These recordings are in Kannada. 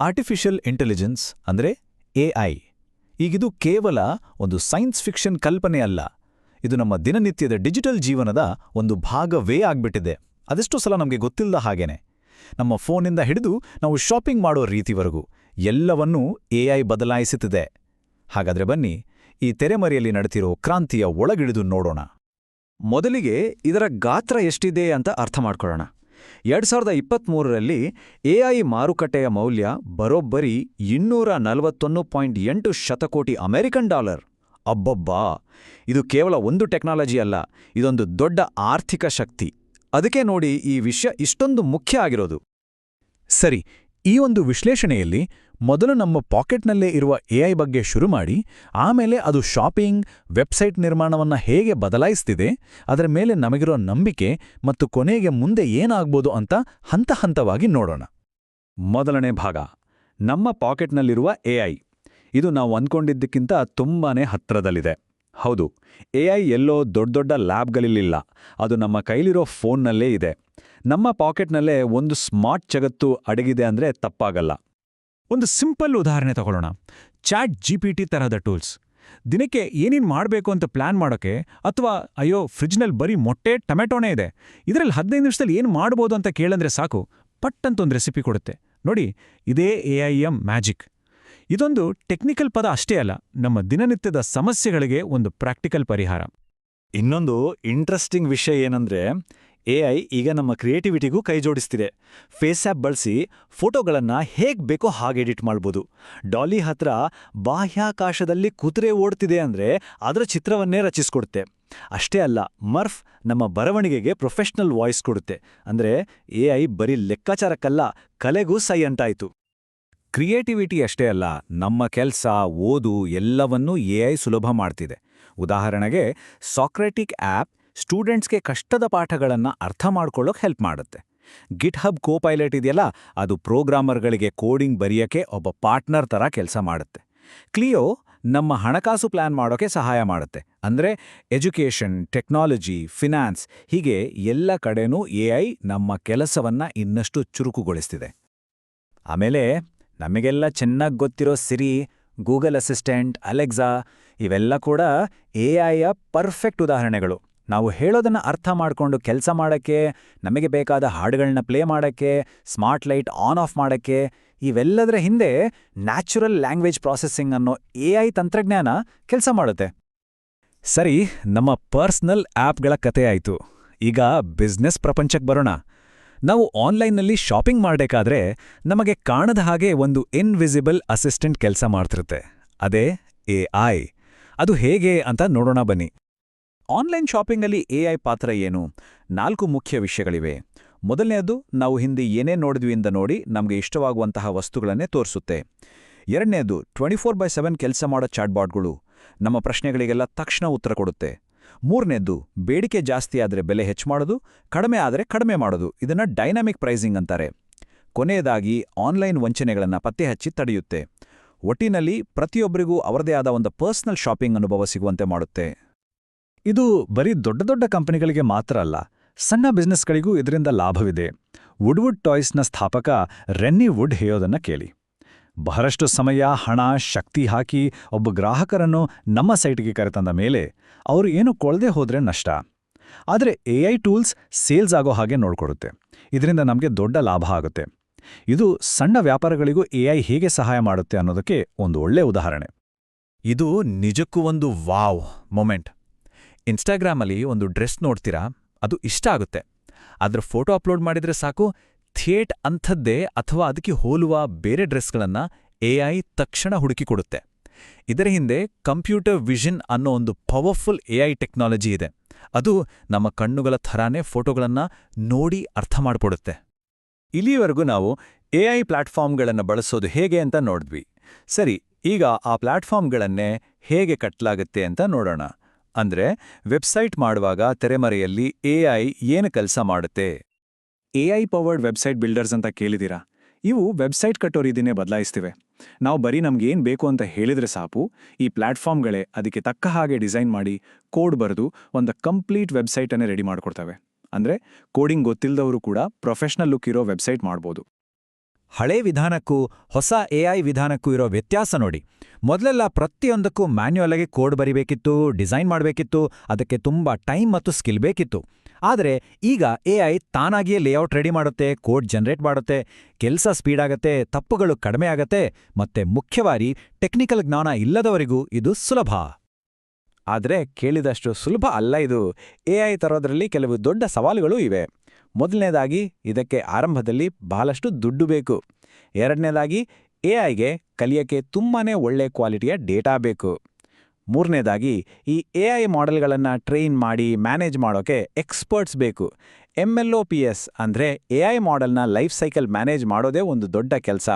ಆರ್ಟಿಫಿಷಿಯಲ್ ಇಂಟೆಲಿಜೆನ್ಸ್ ಅಂದರೆ ಎಐ ಈಗಿದು ಕೇವಲ ಒಂದು ಸೈನ್ಸ್ ಫಿಕ್ಷನ್ ಕಲ್ಪನೆ ಅಲ್ಲ, ಇದು ನಮ್ಮ ದಿನನಿತ್ಯದ ಡಿಜಿಟಲ್ ಜೀವನದ ಒಂದು ಭಾಗವೇ ಆಗ್ಬಿಟ್ಟಿದೆ. ಅದೆಷ್ಟೋ ಸಲ ನಮಗೆ ಗೊತ್ತಿಲ್ಲದ ಹಾಗೇನೆ. ನಮ್ಮ ಫೋನಿಂದ ಹಿಡಿದು ನಾವು ಶಾಪಿಂಗ್ ಮಾಡೋ ರೀತಿವರೆಗೂ ಎಲ್ಲವನ್ನೂ ಎಐ ಬದಲಾಯಿಸುತ್ತಿದೆ. ಹಾಗಾದ್ರೆ ಬನ್ನಿ, ಈ ತೆರೆಮರೆಯಲ್ಲಿ ನಡೆತಿರೋ ಕ್ರಾಂತಿಯ ಒಳಗಿಳಿದು ನೋಡೋಣ. ಮೊದಲಿಗೆ ಇದರ ಗಾತ್ರ ಎಷ್ಟಿದೆ ಅಂತ ಅರ್ಥ ಮಾಡ್ಕೊಳ್ಳೋಣ. 2023ರಲ್ಲಿ ಎಐ ಮಾರುಕಟ್ಟೆಯ ಮೌಲ್ಯ ಬರೋಬ್ಬರಿ $241.8 ಶತಕೋಟಿ ಅಮೆರಿಕನ್ ಡಾಲರ್. ಅಬ್ಬಬ್ಬಾ, ಇದು ಕೇವಲ ಒಂದು ಟೆಕ್ನಾಲಜಿ ಅಲ್ಲ, ಇದೊಂದು ದೊಡ್ಡ ಆರ್ಥಿಕ ಶಕ್ತಿ. ಅದಕ್ಕೆ ನೋಡಿ ಈ ವಿಷಯ ಇಷ್ಟೊಂದು ಮುಖ್ಯ ಆಗಿರೋದು. ಸರಿ, ಈ ಒಂದು ವಿಶ್ಲೇಷಣೆಯಲ್ಲಿ ಮೊದಲು ನಮ್ಮ ಪಾಕೆಟ್ನಲ್ಲೇ ಇರುವ ಎಐ ಬಗ್ಗೆ ಶುರು ಮಾಡಿ, ಆಮೇಲೆ ಅದು ಶಾಪಿಂಗ್, ವೆಬ್ಸೈಟ್ ನಿರ್ಮಾಣವನ್ನು ಹೇಗೆ ಬದಲಾಯಿಸ್ತಿದೆ, ಅದರ ಮೇಲೆ ನಮಗಿರೋ ನಂಬಿಕೆ ಮತ್ತು ಕೊನೆಗೆ ಮುಂದೆ ಏನಾಗ್ಬೋದು ಅಂತ ಹಂತವಾಗಿ ನೋಡೋಣ. ಮೊದಲನೇ ಭಾಗ, ನಮ್ಮ ಪಾಕೆಟ್ನಲ್ಲಿರುವ ಎಐ. ಇದು ನಾವು ಅಂದ್ಕೊಂಡಿದ್ದಕ್ಕಿಂತ ತುಂಬಾನೇ ಹತ್ರದಲ್ಲಿದೆ. ಹೌದು, ಎಐ ಎಲ್ಲೋ ದೊಡ್ಡ ಲ್ಯಾಬ್ಗಳಲ್ಲಿಲ್ಲ, ಅದು ನಮ್ಮ ಕೈಲಿರೋ ಫೋನ್ನಲ್ಲೇ ಇದೆ. ನಮ್ಮ ಪಾಕೆಟ್ನಲ್ಲೇ ಒಂದು ಸ್ಮಾರ್ಟ್ ಜಗತ್ತು ಅಡಗಿದೆ ಅಂದ್ರೆ ತಪ್ಪಾಗಲ್ಲ. ಒಂದು ಸಿಂಪಲ್ ಉದಾಹರಣೆ ತಗೊಳ್ಳೋಣ. ಚಾಟ್ ಜಿಪಿಟಿ ತರಹದ ಟೂಲ್ಸ್. ದಿನಕ್ಕೆ ಏನೇನು ಮಾಡಬೇಕು ಅಂತ ಪ್ಲಾನ್ ಮಾಡೋಕೆ, ಅಥವಾ ಅಯ್ಯೋ ಫ್ರಿಜ್ನಲ್ಲಿ ಬರೀ ಮೊಟ್ಟೆ ಟೊಮೆಟೊನೇ ಇದೆ, ಇದರಲ್ಲಿ 15 ನಿಮಿಷದಲ್ಲಿ ಏನು ಮಾಡ್ಬೋದು ಅಂತ ಕೇಳಂದ್ರೆ ಸಾಕು, ಪಟ್ಟಂತ ಒಂದು ರೆಸಿಪಿ ಕೊಡುತ್ತೆ. ನೋಡಿ, ಇದೇ ಎಐಯ ಮ್ಯಾಜಿಕ್. ಇದೊಂದು ಟೆಕ್ನಿಕಲ್ ಪದ ಅಷ್ಟೇ ಅಲ್ಲ, ನಮ್ಮ ದಿನನಿತ್ಯದ ಸಮಸ್ಯೆಗಳಿಗೆ ಒಂದು ಪ್ರಾಕ್ಟಿಕಲ್ ಪರಿಹಾರ. ಇನ್ನೊಂದು ಇಂಟ್ರೆಸ್ಟಿಂಗ್ ವಿಷಯ ಏನಂದ್ರೆ, ಎಐ ಈಗ ನಮ್ಮ ಕ್ರಿಯೇಟಿವಿಟಿಗೂ ಕೈ ಜೋಡಿಸ್ತಿದೆ. ಫೇಸ್ ಆ್ಯಪ್ ಬಳಸಿ ಫೋಟೋಗಳನ್ನು ಹೇಗೆ ಬೇಕೋ ಹಾಗೆ ಎಡಿಟ್ ಮಾಡ್ಬೋದು. ಡಾಲಿ ಹತ್ರ ಬಾಹ್ಯಾಕಾಶದಲ್ಲಿ ಕುದುರೆ ಓಡ್ತಿದೆ ಅಂದರೆ ಅದರ ಚಿತ್ರವನ್ನೇ ರಚಿಸ್ಕೊಡುತ್ತೆ. ಅಷ್ಟೇ ಅಲ್ಲ, ಮರ್ಫ್ ನಮ್ಮ ಬರವಣಿಗೆಗೆ ಪ್ರೊಫೆಷ್ನಲ್ ವಾಯ್ಸ್ ಕೊಡುತ್ತೆ. ಅಂದರೆ ಎಐ ಬರೀ ಲೆಕ್ಕಾಚಾರಕ್ಕಲ್ಲ, ಕಲೆಗೂ ಸೈ ಅಂತಾಯ್ತು. ಕ್ರಿಯೇಟಿವಿಟಿ ಅಷ್ಟೇ ಅಲ್ಲ, ನಮ್ಮ ಕೆಲಸ, ಓದು ಎಲ್ಲವನ್ನೂ ಎಐ ಸುಲಭ ಮಾಡ್ತಿದೆ. ಉದಾಹರಣೆಗೆ, ಸಾಕ್ರೆಟಿಕ್ ಆ್ಯಪ್ ಸ್ಟೂಡೆಂಟ್ಸ್ಗೆ ಕಷ್ಟದ ಪಾಠಗಳನ್ನು ಅರ್ಥ ಮಾಡ್ಕೊಳ್ಳೋಕೆ ಹೆಲ್ಪ್ ಮಾಡುತ್ತೆ. ಗಿಟ್ ಹಬ್ ಕೋಪೈಲಟ್ ಇದೆಯಲ್ಲ, ಅದು ಪ್ರೋಗ್ರಾಮರ್ಗಳಿಗೆ ಕೋಡಿಂಗ್ ಬರೆಯೋಕೆ ಒಬ್ಬ ಪಾರ್ಟ್ನರ್ ಥರ ಕೆಲಸ ಮಾಡುತ್ತೆ. ಕ್ಲಿಯೋ ನಮ್ಮ ಹಣಕಾಸು ಪ್ಲಾನ್ ಮಾಡೋಕೆ ಸಹಾಯ ಮಾಡುತ್ತೆ. ಅಂದರೆ ಎಜುಕೇಷನ್, ಟೆಕ್ನಾಲಜಿ, ಫಿನಾನ್ಸ್ ಹೀಗೆ ಎಲ್ಲ ಕಡೆನೂ ಎಐ ನಮ್ಮ ಕೆಲಸವನ್ನ ಇನ್ನಷ್ಟು ಚುರುಕುಗೊಳಿಸ್ತಿದೆ. ಆಮೇಲೆ ನಮಗೆಲ್ಲ ಚೆನ್ನಾಗಿ ಗೊತ್ತಿರೋ ಸಿರಿ, ಗೂಗಲ್ ಅಸಿಸ್ಟೆಂಟ್, ಅಲೆಕ್ಸಾ ಇವೆಲ್ಲ ಕೂಡ ಎಐಯ ಪರ್ಫೆಕ್ಟ್ ಉದಾಹರಣೆಗಳು. ನಾವು ಹೇಳೋದನ್ನು ಅರ್ಥ ಮಾಡಿಕೊಂಡು ಕೆಲಸ ಮಾಡೋಕ್ಕೆ, ನಮಗೆ ಬೇಕಾದ ಹಾಡುಗಳನ್ನ ಪ್ಲೇ ಮಾಡೋಕ್ಕೆ, ಸ್ಮಾರ್ಟ್ ಲೈಟ್ ಆನ್ ಆಫ್ ಮಾಡೋಕ್ಕೆ, ಇವೆಲ್ಲದರ ಹಿಂದೆ ನ್ಯಾಚುರಲ್ ಲ್ಯಾಂಗ್ವೇಜ್ ಪ್ರಾಸೆಸಿಂಗ್ ಅನ್ನೋ ಎಐ ತಂತ್ರಜ್ಞಾನ ಕೆಲಸ ಮಾಡುತ್ತೆ. ಸರಿ, ನಮ್ಮ ಪರ್ಸ್ನಲ್ ಆ್ಯಪ್ಗಳ ಕತೆ ಆಯಿತು. ಈಗ ಬಿಸ್ನೆಸ್ ಪ್ರಪಂಚಕ್ಕೆ ಬರೋಣ. ನಾವು ಆನ್ಲೈನ್ನಲ್ಲಿ ಶಾಪಿಂಗ್ ಮಾಡಬೇಕಾದ್ರೆ ನಮಗೆ ಕಾಣದ ಹಾಗೆ ಒಂದು ಇನ್ವಿಸಿಬಲ್ ಅಸಿಸ್ಟೆಂಟ್ ಕೆಲಸ ಮಾಡ್ತಿರುತ್ತೆ. ಅದೇ ಎಐ. ಅದು ಹೇಗೆ ಅಂತ ನೋಡೋಣ ಬನ್ನಿ. ಆನ್ಲೈನ್ ಶಾಪಿಂಗಲ್ಲಿ ಎಐ ಪಾತ್ರ ಏನು? 4 ಮುಖ್ಯ ವಿಷಯಗಳಿವೆ. ಮೊದಲನೆಯದು, ನಾವು ಹಿಂದೆ ಏನೇ ನೋಡಿದ್ವಿ ಅಂತ ನೋಡಿ ನಮಗೆ ಇಷ್ಟವಾಗುವಂತಹ ವಸ್ತುಗಳನ್ನೇ ತೋರಿಸುತ್ತೆ. ಎರಡನೆಯದು, 24/7 ಕೆಲಸ ಮಾಡೋ ಚಾಟ್ಬಾಟ್ಗಳು. ನಮ್ಮ ಪ್ರಶ್ನೆಗಳಿಗೆಲ್ಲ ತಕ್ಷಣ ಉತ್ತರ ಕೊಡುತ್ತೆ. ಮೂರನೇದ್ದು, ಬೇಡಿಕೆ ಜಾಸ್ತಿ ಆದರೆ ಬೆಲೆ ಹೆಚ್ಚು ಮಾಡೋದು, ಕಡಿಮೆ ಆದರೆ ಕಡಿಮೆ ಮಾಡೋದು. ಇದನ್ನು ಡೈನಾಮಿಕ್ ಪ್ರೈಸಿಂಗ್ ಅಂತಾರೆ. ಕೊನೆಯದಾಗಿ, ಆನ್ಲೈನ್ ವಂಚನೆಗಳನ್ನು ಪತ್ತೆ ಹಚ್ಚಿ ತಡೆಯುತ್ತೆ. ಒಟ್ಟಿನಲ್ಲಿ ಪ್ರತಿಯೊಬ್ಬರಿಗೂ ಅವರದೇ ಆದ ಒಂದು ಪರ್ಸನಲ್ ಶಾಪಿಂಗ್ ಅನುಭವ ಸಿಗುವಂತೆ ಮಾಡುತ್ತೆ. ಇದು ಬರೀ ದೊಡ್ಡ ಕಂಪನಿಗಳಿಗೆ ಮಾತ್ರ ಅಲ್ಲ, ಸಣ್ಣ ಬಿಸ್ನೆಸ್ಗಳಿಗೂ ಇದರಿಂದ ಲಾಭವಿದೆ. ವುಡ್ವುಡ್ ಟಾಯ್ಸ್ನ ಸ್ಥಾಪಕ ರೆನ್ನಿ ವುಡ್ ಹೇಳೋದನ್ನ ಕೇಳಿ. ಬಹಳಷ್ಟು ಸಮಯ, ಹಣ, ಶಕ್ತಿ ಹಾಕಿ ಒಬ್ಬ ಗ್ರಾಹಕರನ್ನು ನಮ್ಮ ಸೈಟ್ಗೆ ಕರೆತಂದ ಮೇಲೆ ಅವರು ಏನು ಕೊಳ್ಳದೆ ಹೋದ್ರೆ ನಷ್ಟ. ಆದರೆ ಎಐ ಟೂಲ್ಸ್ ಸೇಲ್ಸ್ ಆಗೋ ಹಾಗೆ ನೋಡ್ಕೊಡುತ್ತೆ. ಇದರಿಂದ ನಮಗೆ ದೊಡ್ಡ ಲಾಭ ಆಗುತ್ತೆ. ಇದು ಸಣ್ಣ ವ್ಯಾಪಾರಗಳಿಗೂ ಎಐ ಹೇಗೆ ಸಹಾಯ ಮಾಡುತ್ತೆ ಅನ್ನೋದಕ್ಕೆ ಒಂದು ಒಳ್ಳೆ ಉದಾಹರಣೆ. ಇದು ನಿಜಕ್ಕೂ ಒಂದು ವಾವ್ ಮೊಮೆಂಟ್. ಇನ್ಸ್ಟಾಗ್ರಾಮಲ್ಲಿ ಒಂದು ಡ್ರೆಸ್ ನೋಡ್ತೀರಾ, ಅದು ಇಷ್ಟ ಆಗುತ್ತೆ. ಅದ್ರ ಫೋಟೋ ಅಪ್ಲೋಡ್ ಮಾಡಿದ್ರೆ ಸಾಕು, ಥಿಯೇಟ್ ಅಂಥದ್ದೇ ಅಥವಾ ಅದಕ್ಕೆ ಹೋಲುವ ಬೇರೆ ಡ್ರೆಸ್ಗಳನ್ನು ಎಐ ತಕ್ಷಣ ಹುಡುಕಿಕೊಡುತ್ತೆ. ಇದರ ಹಿಂದೆ ಕಂಪ್ಯೂಟರ್ ವಿಷನ್ ಅನ್ನೋ ಒಂದು ಪವರ್ಫುಲ್ ಎಐ ಟೆಕ್ನಾಲಜಿ ಇದೆ. ಅದು ನಮ್ಮ ಕಣ್ಣುಗಳ ಥರಾನೇ ಫೋಟೋಗಳನ್ನು ನೋಡಿ ಅರ್ಥ ಮಾಡಿಕೊಡುತ್ತೆ. ಇಲ್ಲಿವರೆಗೂ ನಾವು ಎಐ ಪ್ಲಾಟ್ಫಾರ್ಮ್ಗಳನ್ನು ಬಳಸೋದು ಹೇಗೆ ಅಂತ ನೋಡಿದ್ವಿ. ಸರಿ, ಈಗ ಆ ಪ್ಲಾಟ್ಫಾರ್ಮ್ಗಳನ್ನೇ ಹೇಗೆ ಕಟ್ಟಲಾಗುತ್ತೆ ಅಂತ ನೋಡೋಣ. ಅಂದ್ರೆ ವೆಬ್ಸೈಟ್ ಮಾಡುವಾಗ ತೆರೆಮರೆಯಲ್ಲಿ ಎಐ ಏನು ಕೆಲಸ ಮಾಡುತ್ತೆ? ಎಐ ಪವರ್ಡ್ ವೆಬ್ಸೈಟ್ ಬಿಲ್ಡರ್ಸ್ ಅಂತ ಕೇಳಿದಿರಾ? ಇವು ವೆಬ್ಸೈಟ್ ಕಟ್ಟೋ ರೀತಿನೇ ಬದಲಾಯಿಸ್ತಿವೆ. ನಾವು ಬರೀ ನಮ್ಗೇನು ಬೇಕು ಅಂತ ಹೇಳಿದ್ರೆ ಸಾಕು, ಈ ಪ್ಲಾಟ್ಫಾರ್ಮ್ಗಳೇ ಅದಕ್ಕೆ ತಕ್ಕ ಹಾಗೆ ಡಿಸೈನ್ ಮಾಡಿ ಕೋಡ್ ಬರೆದು ಒಂದು ಕಂಪ್ಲೀಟ್ ವೆಬ್ಸೈಟನ್ನೇ ರೆಡಿ ಮಾಡ್ಕೊಡ್ತವೆ. ಅಂದ್ರೆ ಕೋಡಿಂಗ್ ಗೊತ್ತಿಲ್ಲದವರು ಕೂಡ ಪ್ರೊಫೆಷನಲ್ ಲುಕ್ ಇರೋ ವೆಬ್ಸೈಟ್ ಮಾಡ್ಬೋದು. ಹಳೇ ವಿಧಾನಕ್ಕೂ ಹೊಸ ಎಐ ವಿಧಾನಕ್ಕೂ ಇರೋ ವ್ಯತ್ಯಾಸ ನೋಡಿ. ಮೊದಲೆಲ್ಲ ಪ್ರತಿಯೊಂದಕ್ಕೂ ಮ್ಯಾನ್ಯುಯಲ್ ಆಗಿ ಕೋಡ್ ಬರಿಬೇಕಿತ್ತು, ಡಿಸೈನ್ ಮಾಡಬೇಕಿತ್ತು, ಅದಕ್ಕೆ ತುಂಬ ಟೈಮ್ ಮತ್ತು ಸ್ಕಿಲ್ ಬೇಕಿತ್ತು. ಆದರೆ ಈಗ ಎಐ ತಾನಾಗಿಯೇ ಲೇಔಟ್ ರೆಡಿ ಮಾಡುತ್ತೆ, ಕೋಡ್ ಜನರೇಟ್ ಮಾಡುತ್ತೆ, ಕೆಲಸ ಸ್ಪೀಡ್ ಆಗತ್ತೆ, ತಪ್ಪುಗಳು ಕಡಿಮೆ ಆಗತ್ತೆ, ಮತ್ತೆ ಮುಖ್ಯವಾಗಿ ಟೆಕ್ನಿಕಲ್ ಜ್ಞಾನ ಇಲ್ಲದವರಿಗೂ ಇದು ಸುಲಭ. ಆದರೆ ಕೇಳಿದಷ್ಟು ಸುಲಭ ಅಲ್ಲ ಇದು. ಎಐ ತರೋದ್ರಲ್ಲಿ ಕೆಲವು ದೊಡ್ಡ ಸವಾಲುಗಳೂ ಇವೆ. ಮೊದಲನೇದಾಗಿ, ಇದಕ್ಕೆ ಆರಂಭದಲ್ಲಿ ಬಹಳಷ್ಟು ದುಡ್ಡು ಬೇಕು. ಎರಡನೇದಾಗಿ, ಎಐಗೆ ಕಲಿಯಕ್ಕೆ ತುಂಬಾನೇ ಒಳ್ಳೆ ಕ್ವಾಲಿಟಿಯ ಡೇಟಾ ಬೇಕು. ಮೂರನೇದಾಗಿ, ಈ ಎಐ ಮಾಡೆಲ್ಗಳನ್ನು ಟ್ರೈನ್ ಮಾಡಿ ಮ್ಯಾನೇಜ್ ಮಾಡೋಕೆ ಎಕ್ಸ್ಪರ್ಟ್ಸ್ ಬೇಕು. MLOps ಅಂದ್ರೆ ಎಐ ಮಾಡೆಲ್ನ ಲೈಫ್ ಸೈಕಲ್ ಮ್ಯಾನೇಜ್ ಮಾಡೋದೇ ಒಂದು ದೊಡ್ಡ ಕೆಲಸ.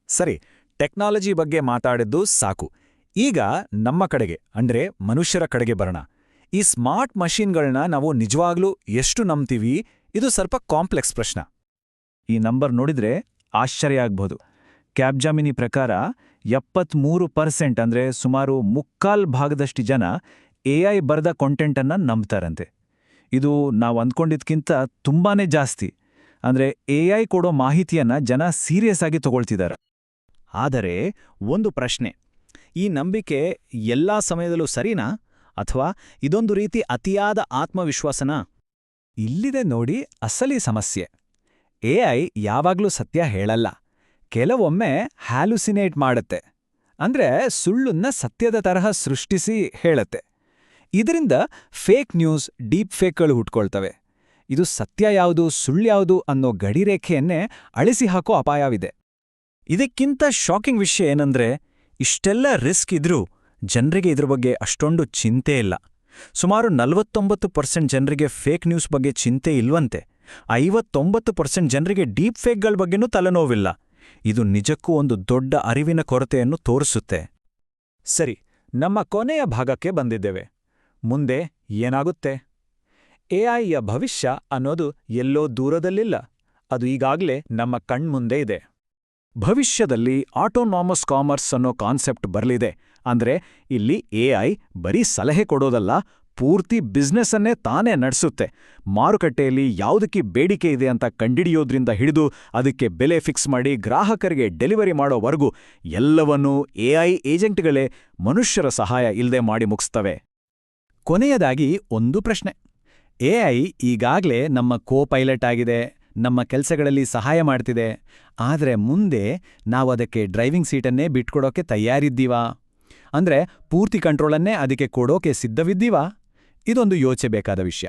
ಸರಿ, ಟೆಕ್ನಾಲಜಿ ಬಗ್ಗೆ ಮಾತಾಡಿದ್ದು ಸಾಕು. ಈಗ ನಮ್ಮ ಕಡೆಗೆ ಅಂದ್ರೆ ಮನುಷ್ಯರ ಕಡೆಗೆ ಬರೋಣ. ಈ ಸ್ಮಾರ್ಟ್ ಮಷೀನ್ಗಳನ್ನ ನಾವು ನಿಜವಾಗ್ಲೂ ಎಷ್ಟು ನಂಬ್ತೀವಿ? ಇದು ಸ್ವಲ್ಪ ಕಾಂಪ್ಲೆಕ್ಸ್ ಪ್ರಶ್ನೆ. ಈ ನಂಬರ್ ನೋಡಿದ್ರೆ ಆಶ್ಚರ್ಯ ಆಗ್ಬೋದು. ಕ್ಯಾಪ್ಜಾಮಿನಿ ಪ್ರಕಾರ 73% ಅಂದ್ರೆ ಸುಮಾರು 3/4 ಜನ ಎಐ ಬರೆದ ಕಾಂಟೆಂಟನ್ನು ನಂಬ್ತಾರಂತೆ. ಇದು ನಾವು ಅಂದ್ಕೊಂಡಿದ್ಕಿಂತ ತುಂಬಾನೇ ಜಾಸ್ತಿ. ಅಂದ್ರೆ ಎಐ ಕೊಡೋ ಮಾಹಿತಿಯನ್ನ ಜನ ಸೀರಿಯಸ್ ಆಗಿ ತಗೊಳ್ತಿದ್ದಾರೆ. ಆದರೆ ಒಂದು ಪ್ರಶ್ನೆ, ಈ ನಂಬಿಕೆ ಎಲ್ಲಾ ಸಮಯದಲ್ಲೂ ಸರಿನಾ, ಅಥವಾ ಇದೊಂದು ರೀತಿ ಅತಿಯಾದ ಆತ್ಮವಿಶ್ವಾಸನಾ? ಇಲ್ಲಿದೆ ನೋಡಿ ಅಸಲಿ ಸಮಸ್ಯೆ. ಎಐ ಯಾವಾಗ್ಲೂ ಸತ್ಯ ಹೇಳಲ್ಲ. ಕೆಲವೊಮ್ಮೆ ಹ್ಯಾಲುಸಿನೇಟ್ ಮಾಡುತ್ತೆ, ಅಂದ್ರೆ ಸುಳ್ಳನ್ನ ಸತ್ಯದ ತರಹ ಸೃಷ್ಟಿಸಿ ಹೇಳತ್ತೆ. ಇದರಿಂದ ಫೇಕ್ ನ್ಯೂಸ್, ಡೀಪ್ ಫೇಕ್ಗಳು ಹುಟ್ಕೊಳ್ತವೆ. ಇದು ಸತ್ಯ ಯಾವುದು ಸುಳ್ಳ್ಯಾವುದು ಅನ್ನೋ ಗಡಿರೇಖೆಯನ್ನೇ ಅಳಿಸಿ ಹಾಕೋ ಅಪಾಯವಿದೆ. ಇದಕ್ಕಿಂತ ಶಾಕಿಂಗ್ ವಿಷಯ ಏನಂದ್ರೆ, ಇಷ್ಟೆಲ್ಲ ರಿಸ್ಕ್ ಇದ್ರೂ ಜನರಿಗೆ ಇದ್ರ ಬಗ್ಗೆ ಅಷ್ಟೊಂದು ಚಿಂತೆ ಇಲ್ಲ. ಸುಮಾರು 49% ಜನರಿಗೆ ಫೇಕ್ ನ್ಯೂಸ್ ಬಗ್ಗೆ ಚಿಂತೆ ಇಲ್ವಂತೆ. 59% ಜನರಿಗೆ ಡೀಪ್ ಫೇಕ್ಗಳ ಬಗ್ಗೆನೂ ತಲೆನೋವಿಲ್ಲ. ಇದು ನಿಜಕ್ಕೂ ಒಂದು ದೊಡ್ಡ ಅರಿವಿನ ಕೊರತೆಯನ್ನು ತೋರಿಸುತ್ತೆ. ಸರಿ, ನಮ್ಮ ಕೊನೆಯ ಭಾಗಕ್ಕೆ ಬಂದಿದ್ದೇವೆ. ಮುಂದೆ ಏನಾಗುತ್ತೆ? ಎಐಯ ಭವಿಷ್ಯ ಅನ್ನೋದು ಎಲ್ಲೋ ದೂರದಲ್ಲಿಲ್ಲ, ಅದು ಈಗಾಗಲೇ ನಮ್ಮ ಕಣ್ಮುಂದೆ ಇದೆ. ಭವಿಷ್ಯದಲ್ಲಿ ಆಟೋನಾಮಸ್ ಕಾಮರ್ಸ್ ಅನ್ನೋ ಕಾನ್ಸೆಪ್ಟ್ ಬರಲಿದೆ. ಅಂದ್ರೆ ಇಲ್ಲಿ ಎಐ ಬರೀ ಸಲಹೆ ಕೊಡೋದಲ್ಲ, ಪೂರ್ತಿ ಬಿಸ್ನೆಸ್ಸನ್ನೇ ತಾನೇ ನಡೆಸುತ್ತೆ. ಮಾರುಕಟ್ಟೆಯಲ್ಲಿ ಯಾವುದಕ್ಕೆ ಬೇಡಿಕೆ ಇದೆ ಅಂತ ಕಂಡಿಡಿಯೋದ್ರಿಂದ ಹಿಡಿದು ಅದಕ್ಕೆ ಬೆಲೆ ಫಿಕ್ಸ್ ಮಾಡಿ ಗ್ರಾಹಕರಿಗೆ ಡೆಲಿವರಿ ಮಾಡೋವರೆಗೂ ಎಲ್ಲವನ್ನೂ ಎಐ ಏಜೆಂಟ್ಗಳೇ ಮನುಷ್ಯರ ಸಹಾಯ ಇಲ್ಲದೆ ಮಾಡಿ ಮುಗಿಸ್ತವೆ. ಕೊನೆಯದಾಗಿ ಒಂದು ಪ್ರಶ್ನೆ. ಎಐ ಈಗಾಗಲೇ ನಮ್ಮ ಕೋ-ಪೈಲಟ್ ಆಗಿದೆ, ನಮ್ಮ ಕೆಲಸಗಳಲ್ಲಿ ಸಹಾಯ ಮಾಡ್ತಿದೆ. ಆದರೆ ಮುಂದೆ ನಾವು ಅದಕ್ಕೆ ಡ್ರೈವಿಂಗ್ ಸೀಟನ್ನೇ ಬಿಟ್ಕೊಡೋಕೆ ತಯಾರಿದ್ದೀವಾ? ಅಂದ್ರೆ ಪೂರ್ತಿ ಕಂಟ್ರೋಲನ್ನೇ ಅದಕ್ಕೆ ಕೊಡೋಕೆ ಸಿದ್ಧವಿದ್ದೀವಾ? ಇದೊಂದು ಯೋಚಿಸಬೇಕಾದ ವಿಷಯ.